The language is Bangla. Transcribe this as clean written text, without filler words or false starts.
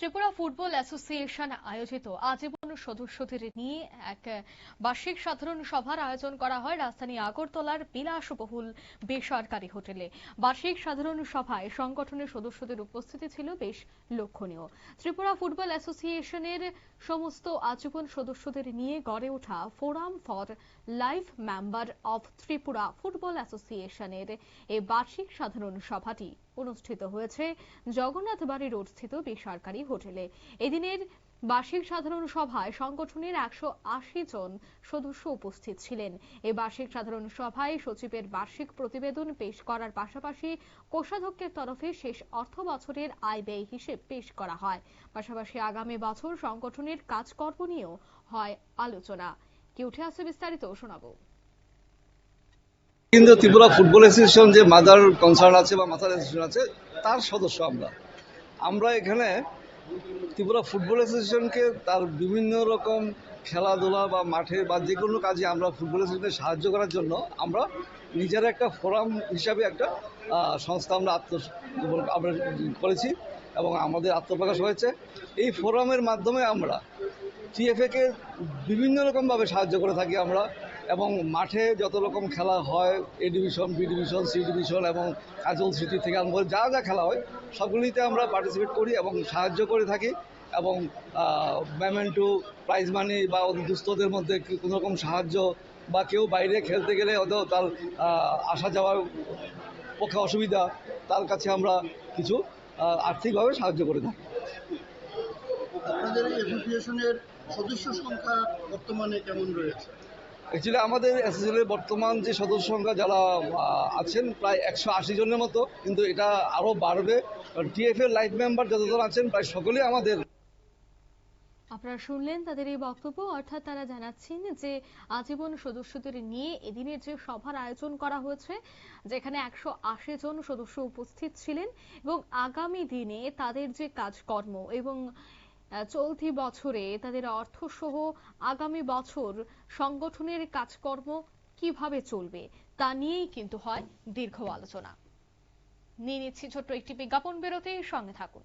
ত্রিপুরা ফুটবল অ্যাসোসিয়েশন আয়োজিত আজীবন সদস্যদের নিয়ে এক বার্ষিক সাধারণ সভার আয়োজন করা হয় রাজধানী আগরতলার বিলাসবহুল বেসরকারি হোটেলে। বার্ষিক সাধারণ সভায় সংগঠনের সদস্যদের উপস্থিতি ছিল বেশ লক্ষণীয়। ত্রিপুরা ফুটবল অ্যাসোসিয়েশনের সমস্ত আজীবন সদস্যদের নিয়ে গড়ে ওঠা forum for life member of Tripura football অ্যাসোসিয়েশনের এই বার্ষিক সাধারণ সভাটি অনুষ্ঠিত হয়েছে জগন্নাথ বাড়ি রোড স্থিত বেসরকারি হোটেলে। এদিনের বার্ষিক সাধারণ সভায় সংগঠনের 180 জন সদস্য উপস্থিত ছিলেন। এই বার্ষিক সাধারণ সভায় সচিবের বার্ষিক প্রতিবেদন পেশ করার পাশাপাশি কোষাধ্যক্ষের তরফে শেষ অর্থ বছরের আয় ব্যয় হিসেব পেশ করা হয়। পাশাপাশি আগামী বছর সংগঠনের কাজকর্ম নিয়েও হয় আলোচনা। কি উঠে আসছে বিস্তারিত শোনাবো। কিন্তু ত্রিপুরা ফুটবল অ্যাসোসিয়েশন যে মাদার কনসার্ন আছে বা মাদার অ্যাসোসিয়েশন আছে তার সদস্য আমরা এখানে ত্রিপুরা ফুটবল অ্যাসোসিয়েশনকে তার বিভিন্ন রকম খেলাধুলা বা মাঠে বা যে কোনো কাজে আমরা ফুটবল অ্যাসোসিয়েশনকে সাহায্য করার জন্য আমরা নিজের একটা ফোরাম হিসাবে একটা সংস্থা আমরা করেছি এবং আমাদের আত্মপ্রকাশ হয়েছে। এই ফোরামের মাধ্যমে আমরা টিএফএকে বিভিন্ন রকমভাবে সাহায্য করে থাকি আমরা, এবং মাঠে যত রকম খেলা হয় A division, B division, C division এবং কাজল সিটি থেকে আরম্ভ করে যা যা খেলা হয় সবগুলিতে আমরা পার্টিসিপেট করি এবং সাহায্য করে থাকি। এবং মেমেন্টো, প্রাইজ মানি বা দুস্থদের মধ্যে কোনো রকম সাহায্য বা কেউ বাইরে খেলতে গেলে হয়তো তার আসা যাওয়ার পক্ষে অসুবিধা, তার কাছে আমরা কিছু আর্থিকভাবে সাহায্য করে থাকি। আপনাদের এই অ্যাসোসিয়েশনের সদস্য সংখ্যা বর্তমানে কেমন রয়েছে? অ্যাকচুয়ালি আমাদের অ্যাসোসিয়েশনের বর্তমান যে সদস্য সংখ্যা যারা আছেন প্রায় 180 জনের মতো, কিন্তু এটা আরও বাড়বে। টিএফএ লাইফ মেম্বার যতজন আছেন প্রায় সকলেই আমাদের। আপনারা শুনলেন তাদের এই বক্তব্য, অর্থাৎ তারা জানাচ্ছেন যে আজীবন সদস্যদের নিয়ে এদিনের যে সভার আয়োজন করা হয়েছে যেখানে 180 জন সদস্য উপস্থিত ছিলেন এবং আগামী দিনে তাদের যে কাজকর্ম এবং চলতি বছরে তাদের অর্থ সহ আগামী বছর সংগঠনের কাজকর্ম কিভাবে চলবে তা নিয়েই কিন্তু হয় দীর্ঘ আলোচনা। নিয়ে নিচ্ছি ছোট্ট একটি বিজ্ঞাপন বিরতি, সঙ্গে থাকুন।